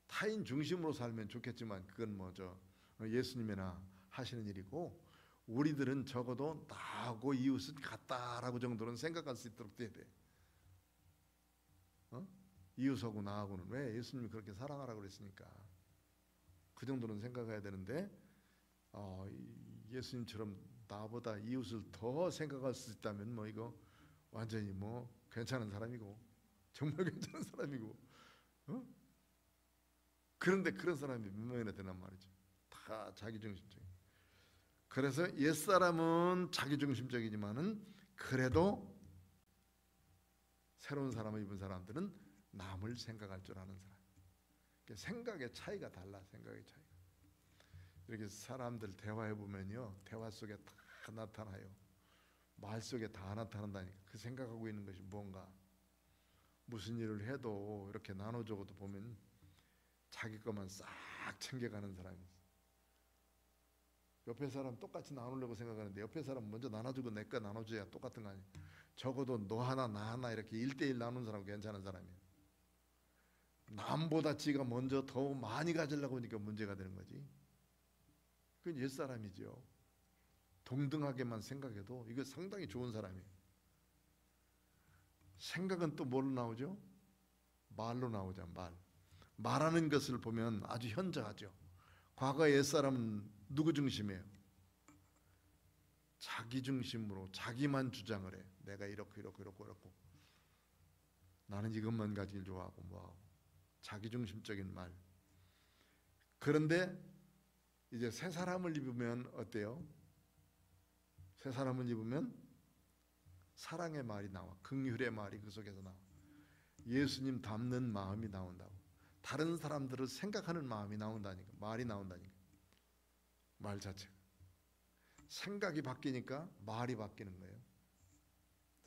타인 중심으로 살면 좋겠지만 그건 뭐죠? 예수님이나 하시는 일이고, 우리들은 적어도 나하고 이웃은 같다라고 정도는 생각할 수 있도록 돼야 돼. 이웃하고 나하고는 왜 예수님이 그렇게 사랑하라고 그랬으니까 그 정도는 생각해야 되는데, 예수님처럼 나보다 이웃을 더 생각할 수 있다면 뭐 이거 완전히 뭐 괜찮은 사람이고, 정말 괜찮은 사람이고, 그런데 그런 사람이 몇 명이나 되란 말이죠. 다 자기중심적인. 그래서 옛사람은 자기중심적이지만은 그래도 새로운 사람을 입은 사람들은 남을 생각할 줄 아는 사람. 그러니까 생각의 차이가 달라. 생각의 차이가. 이렇게 사람들 대화해 보면요, 대화 속에 다 나타나요. 말 속에 다 나타난다니까. 그 생각하고 있는 것이 뭔가. 무슨 일을 해도 이렇게 나눠줘도 보면 자기 것만 싹 챙겨가는 사람이 있어. 옆에 사람 똑같이 나누려고 생각하는데 옆에 사람 먼저 나눠주고 내 거 나눠줘야 똑같은 거 아니야. 적어도 너 하나 나 하나 이렇게 1대1 나누는 사람은 괜찮은 사람이야. 남보다 지가 먼저 더 많이 가지려고 하니까 문제가 되는 거지. 그건 옛사람이죠. 동등하게만 생각해도 이거 상당히 좋은 사람이에요. 생각은 또 뭘로 나오죠? 말로 나오죠. 말하는 것을 보면 아주 현저하죠. 과거 옛사람은 누구 중심이에요? 자기 중심으로 자기만 주장을 해. 내가 이렇고 나는 이것만 가지길 좋아하고 뭐하고, 자기 중심적인 말. 그런데 이제 새 사람을 입으면 어때요? 새 사람을 입으면 사랑의 말이 나와. 긍휼의 말이 그 속에서 나와. 예수님 닮는 마음이 나온다고. 다른 사람들을 생각하는 마음이 나온다니까. 말이 나온다니까. 말 자체가. 생각이 바뀌니까 말이 바뀌는 거예요.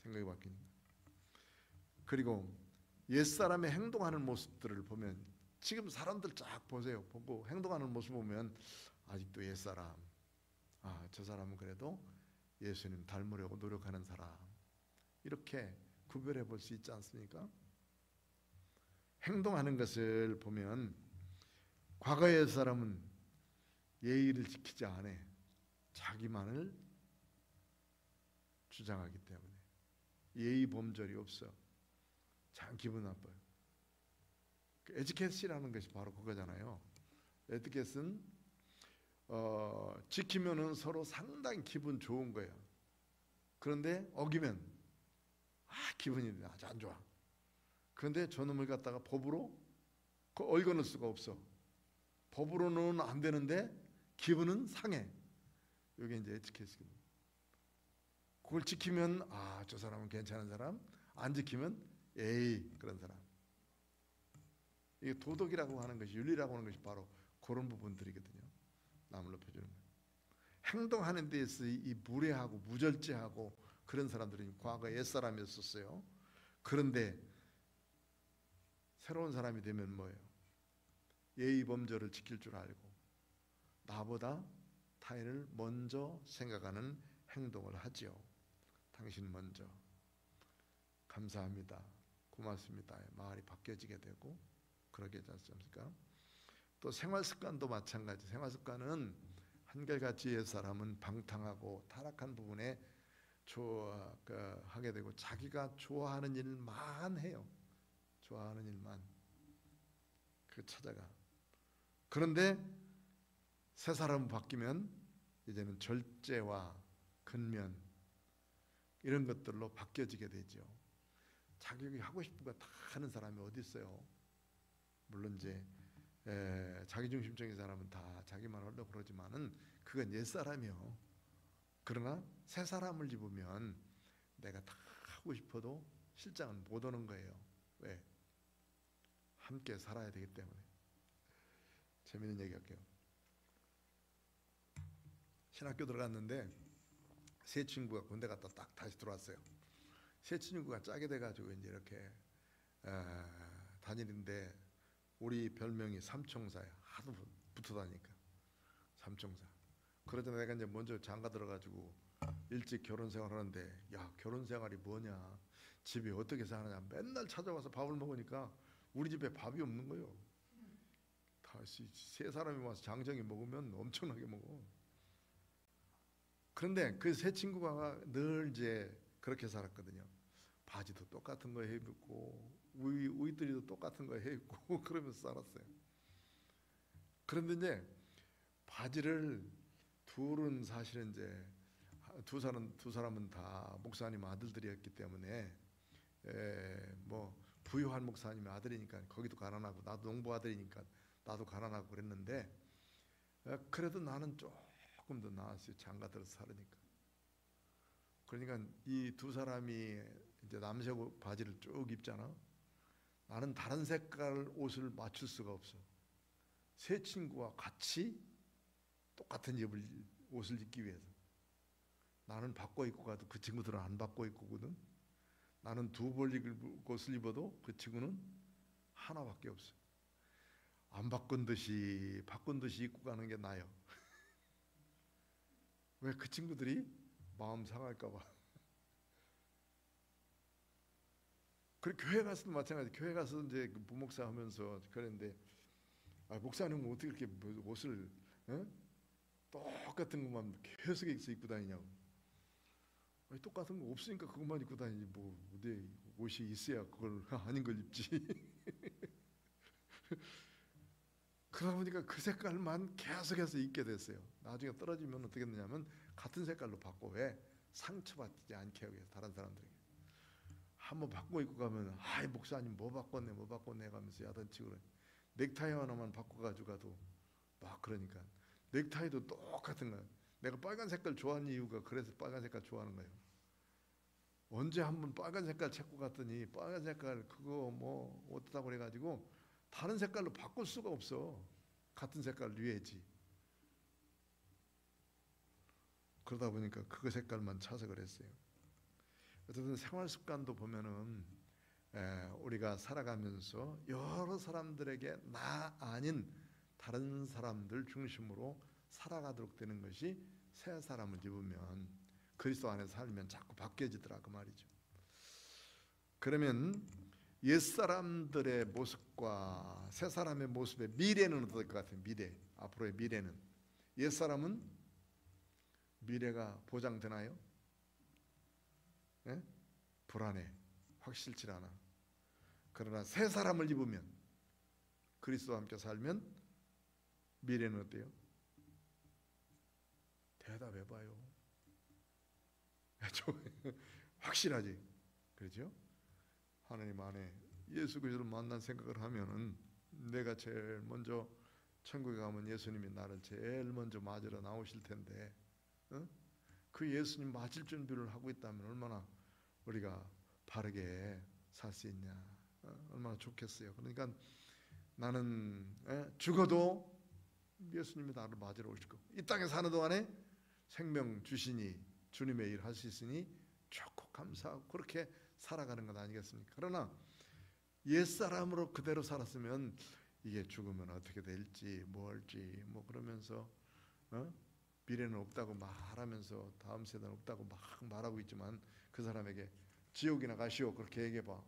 생각이 바뀌니까. 그리고 옛사람의 행동하는 모습들을 보면, 지금 사람들 쫙 보세요. 보고 행동하는 모습 보면 아직도 옛사람. 저 사람은 그래도 예수님 닮으려고 노력하는 사람. 이렇게 구별해 볼 수 있지 않습니까? 행동하는 것을 보면 과거의 사람은 예의를 지키지 않아. 자기만을 주장하기 때문에 예의 범절이 없어. 참 기분 나빠요. 에티켓이라는 것이 바로 그거잖아요. 에티켓은 지키면은 서로 상당히 기분 좋은 거예요. 그런데 어기면 기분이 아주 안 좋아. 그런데 저놈을 갖다가 법으로 얽어놓을 수가 없어. 법으로는 안 되는데 기분은 상해. 이게 이제 에티켓이거든요. 그걸 지키면 저 사람은 괜찮은 사람, 안 지키면 에이 그런 사람. 이게 도덕이라고 하는 것이, 윤리라고 하는 것이 바로 그런 부분들이거든요. 남을 높여주는 것. 행동하는 데에서 이 무례하고 무절제하고 그런 사람들이 과거 옛사람이었었어요. 그런데 새로운 사람이 되면 뭐예요? 예의 범절을 지킬 줄 알고 나보다 타인을 먼저 생각하는 행동을 하지요. 당신 먼저 감사합니다, 고맙습니다, 마을이 바뀌어지게 되고 그러게 되지 않습니까? 또 생활습관도 마찬가지. 생활습관은 한결같이 옛사람은 방탕하고 타락한 부분에 하게 되고 자기가 좋아하는 일만 해요. 좋아하는 일만 찾아가. 그런데 새 사람 바뀌면 이제는 절제와 근면 이런 것들로 바뀌어지게 되죠. 자기 하고 싶은 거 다 하는 사람이 어디 있어요? 물론 이제 자기중심적인 사람은 다 자기만 하려고 그러지만은 그건 옛사람이요. 그러나 새 사람을 입으면 내가 다 하고 싶어도 실장은 못 오는 거예요. 왜? 함께 살아야 되기 때문에. 재밌는 얘기 할게요. 신학교 들어갔는데 새 친구가 군대 갔다 딱 다시 들어왔어요. 새 친구가 짜게 돼가지고 이제 이렇게 다니는데 우리 별명이 삼총사야. 하도 붙어 다니니까 삼총사. 그러자 내가 이제 먼저 장가 들어가지고 일찍 결혼 생활하는데 야 결혼 생활이 뭐냐, 집에 어떻게 사느냐 맨날 찾아와서 밥을 먹으니까 우리 집에 밥이 없는 거예요. 다시 세 사람이 와서 장정이 먹으면 엄청나게 먹어. 그런데 그 새 친구가 늘 이제 그렇게 살았거든요. 바지도 똑같은 거 해입고 우이들이도 똑같은 거 해입고 그러면서 살았어요. 그런데 이제 바지를 둘은 사실은 이제 두 사람은 다 목사님 아들들이었기 때문에 뭐 부유한 목사님의 아들이니까 거기도 가난하고 나도 농부 아들이니까 나도 가난하고 그랬는데 그래도 나는 조금 더 나았어요. 장가 들어서 살으니까. 그러니까 이 두 사람이 이제 남색 바지를 쭉 입잖아. 나는 다른 색깔 옷을 맞출 수가 없어. 새 친구와 같이 똑같은 옷을 입기 위해서. 나는 바꿔 입고 가도 그 친구들은 안 바꿔 입고거든. 나는 두 벌 옷을 입어도 그 친구는 하나밖에 없어. 안 바꾼 듯이 입고 가는 게 나요. 왜? 그 친구들이 마음 상할까 봐. 그리고 교회 가서도 마찬가지. 교회 가서 이제 부목사 하면서 그랬는데 목사님은 어떻게 이렇게 옷을 똑같은 것만 계속 입고 다니냐고. 똑같은 거 없으니까 그것만 입고 다니지 뭐 내 옷이 있어야 그걸 아닌 걸 입지. 그러다 보니까 그 색깔만 계속해서 입게 됐어요. 나중에 떨어지면 어떻게 되냐면 같은 색깔로 바꿔. 왜? 상처받지 않게 하기 위해서. 다른 사람들에게 한번 바꿔 입고 가면 목사님 뭐 바꿨네 가면서 야단치고 그래. 넥타이 하나만 바꿔가지고 가도 막 그러니까 넥타이도 똑같은 거야. 내가 빨간 색깔 좋아하는 이유가 그래서 빨간 색깔 좋아하는 거예요. 언제 한번 빨간 색깔 찾고 갔더니 빨간 색깔 그거 뭐 어쩌다고 그래가지고 다른 색깔로 바꿀 수가 없어. 같은 색깔 위에지. 그러다 보니까 그 색깔만 찾아 그랬어요. 어쨌든 생활 습관도 보면은 우리가 살아가면서 여러 사람들에게 나 아닌 다른 사람들 중심으로 살아가도록 되는 것이 새 사람을 입으면 그리스도 안에서 살면 자꾸 바뀌어지더라 그 말이죠. 그러면 옛사람들의 모습과 새사람의 모습의 미래는 어떨 것 같아요? 미래, 앞으로의 미래는. 옛사람은 미래가 보장되나요? 예? 불안해, 확실치 않아. 그러나 새사람을 입으면, 그리스도와 함께 살면 미래는 어때요? 대답해봐요. 확실하지, 그렇죠? 하나님 안에 예수 그리스도를 만난 생각을 하면은 내가 제일 먼저 천국에 가면 예수님이 나를 제일 먼저 맞으러 나오실 텐데, 어? 그 예수님 맞을 준비를 하고 있다면 얼마나 우리가 바르게 살 수 있냐, 얼마나 좋겠어요. 그러니까 나는 죽어도 예수님이 나를 맞으러 오실 거고, 이 땅에 사는 동안에 생명 주시니 주님의 일 할 수 있으니 좋고 감사하고 그렇게 살아가는 것 아니겠습니까? 그러나 옛사람으로 그대로 살았으면 이게 죽으면 어떻게 될지 뭐 할지 뭐 그러면서 미래는 없다고 말하면서 다음 세대는 없다고 막 말하고 있지만 그 사람에게 지옥이나 가시오 그렇게 얘기해봐.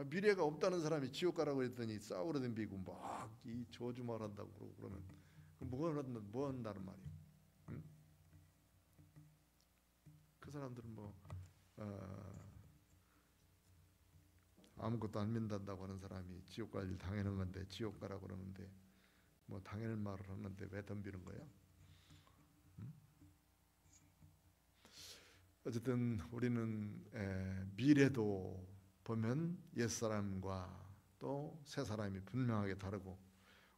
미래가 없다는 사람이 지옥 가라고 했더니 싸우러 덤비고 막 이 저주 말한다고 그러고 그러면 뭐 한다는 말이에요. 응? 그 사람들은 뭐 아무것도 안 믿는다고 하는 사람이 지옥 갈 일 당하는 건데 지옥 가라고 그러는데 뭐 당연한 말을 하는데 왜 덤비는 거야? 응? 어쨌든 우리는 미래도 보면 옛사람과 또 새사람이 분명하게 다르고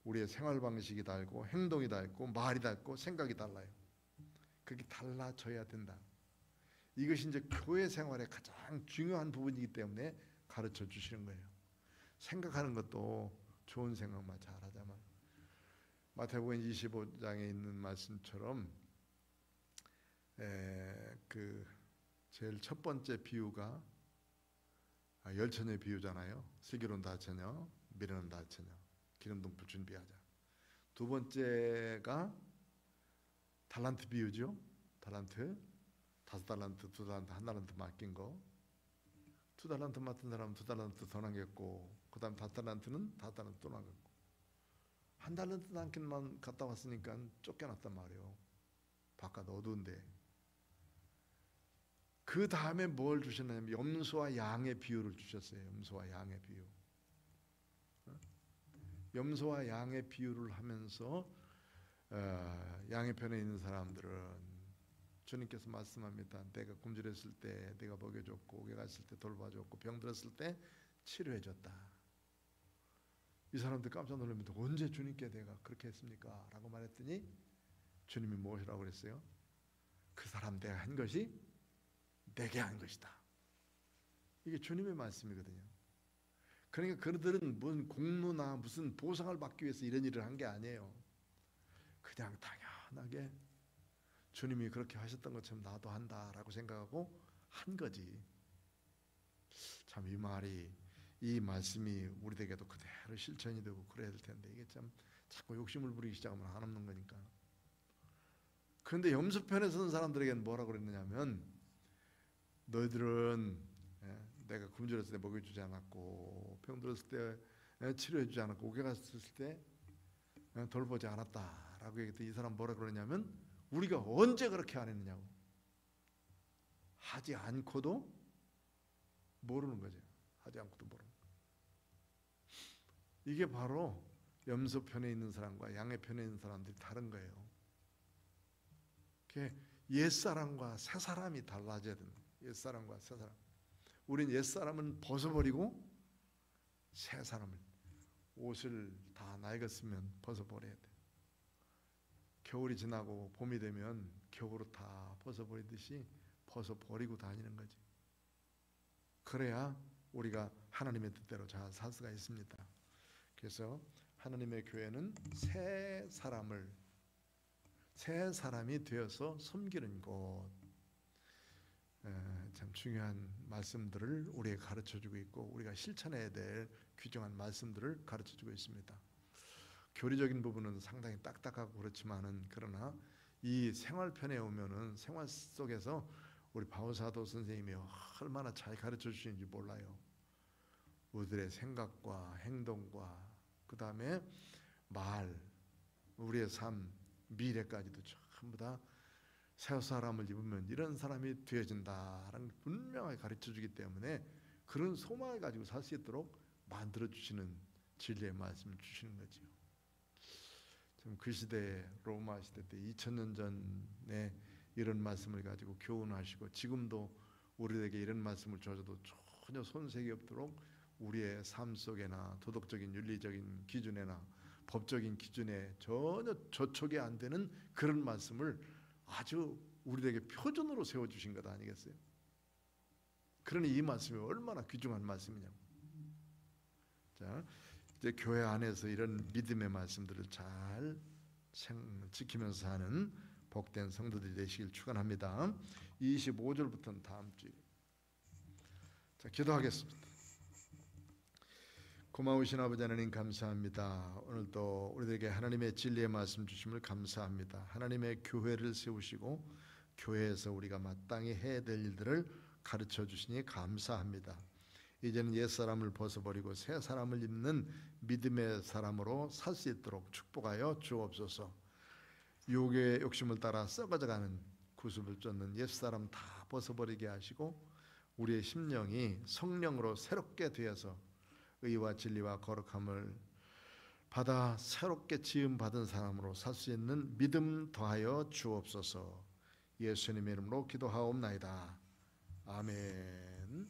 우리의 생활 방식이 다르고 행동이 다르고 말이 다르고 생각이 달라요. 그게 달라져야 된다. 이것이 이제 교회 생활의 가장 중요한 부분이기 때문에 가르쳐 주시는 거예요. 생각하는 것도 좋은 생각만 잘하자만. 마태복음 25장에 있는 말씀처럼 그 제일 첫 번째 비유가 열처녀의 비유잖아요. 슬기로운 다처녀, 미련한 다처녀, 기름등불 준비하자. 두 번째가 달란트 비유죠. 달란트, 5달란트, 2달란트, 1달란트 맡긴 거. 2달란트 맡은 사람은 2달란트 더 남겼고, 그 다음 5달란트는 5달란트 또 남겼고, 1달란트 남긴만 갔다 왔으니까 쫓겨났단 말이에요. 바깥 어두운데. 그 다음에 뭘 주셨냐면 염소와 양의 비유를 주셨어요. 염소와 양의 비유. 염소와 양의 비유를 하면서 양의 편에 있는 사람들은 주님께서 말씀합니다. 내가 굶주렸을 때 내가 먹여줬고 옥에 갔을 때 돌봐줬고 병 들었을 때 치료해줬다. 이 사람들 깜짝 놀랍니다. 언제 주님께 내가 그렇게 했습니까? 라고 말했더니 주님이 무엇이라고 그랬어요? 그 사람 내가 한 것이 내게 한 것이다. 이게 주님의 말씀이거든요. 그러니까 그들은 무슨 공로나 무슨 보상을 받기 위해서 이런 일을 한 게 아니에요. 그냥 당연하게 주님이 그렇게 하셨던 것처럼 나도 한다라고 생각하고 한 거지. 참 이 말씀이 우리에게도 그대로 실천이 되고 그래야 될 텐데 이게 참 자꾸 욕심을 부리기 시작하면 한없는 거니까. 그런데 염소편에 서는 사람들에게는 뭐라고 그랬느냐면 너희들은 내가 굶주렸을 때 먹여주지 않았고 병 들었을 때 치료해주지 않았고 옥에 갔을 때 돌보지 않았다라고 얘기했더니 이 사람 뭐라 그러냐면 우리가 언제 그렇게 안 했느냐고. 하지 않고도 모르는 거죠. 하지 않고도 모르는 거. 이게 바로 염소 편에 있는 사람과 양의 편에 있는 사람들이 다른 거예요. 옛사람과 새사람이 달라져야 됩니다. 옛사람과 새사람. 우린 옛사람은 벗어버리고 새사람을 옷을 다 낡았으면 벗어버려야 돼. 겨울이 지나고 봄이 되면 겨울을 다 벗어버리듯이 벗어버리고 다니는 거지. 그래야 우리가 하나님의 뜻대로 잘 살 수가 있습니다. 그래서 하나님의 교회는 새 사람이 되어서 섬기는 곳. 참 중요한 말씀들을 우리에게 가르쳐주고 있고 우리가 실천해야 될 귀중한 말씀들을 가르쳐주고 있습니다. 교리적인 부분은 상당히 딱딱하고 그렇지만은 그러나 이 생활편에 오면은 생활 속에서 우리 바오사도 선생님이 얼마나 잘 가르쳐 주시는지 몰라요. 우리들의 생각과 행동과 그 다음에 말, 우리의 삶, 미래까지도 전부 다 새 사람을 입으면 이런 사람이 되어진다라는 분명하게 가르쳐 주기 때문에 그런 소망을 가지고 살 수 있도록 만들어 주시는 진리의 말씀을 주시는 거죠. 지금 그 시대, 로마 시대 때 2000년 전에 이런 말씀을 가지고 교훈하시고 지금도 우리에게 이런 말씀을 주셔도 전혀 손색이 없도록 우리의 삶 속에나 도덕적인 윤리적인 기준에나 법적인 기준에 전혀 저촉이 안 되는 그런 말씀을 아주 우리에게 표준으로 세워주신 것 아니겠어요? 그러니 이 말씀이 얼마나 귀중한 말씀이냐고. 자, 이제 교회 안에서 이런 믿음의 말씀들을 잘 지키면서 사는 복된 성도들이 되시길 축원합니다. 25절부터는 다음 주에. 자, 기도하겠습니다. 고마우신 아버지 하나님 감사합니다. 오늘도 우리들에게 하나님의 진리의 말씀 주심을 감사합니다. 하나님의 교회를 세우시고 교회에서 우리가 마땅히 해야 될 일들을 가르쳐 주시니 감사합니다. 이제는 옛사람을 벗어버리고 새 사람을 입는 믿음의 사람으로 살 수 있도록 축복하여 주옵소서. 육의 욕심을 따라 썩어져가는 구습을 쫓는 옛사람 다 벗어버리게 하시고 우리의 심령이 성령으로 새롭게 되어서 의와 진리와 거룩함을 받아 새롭게 지음받은 사람으로 살 수 있는 믿음 더하여 주옵소서. 예수님의 이름으로 기도하옵나이다. 아멘.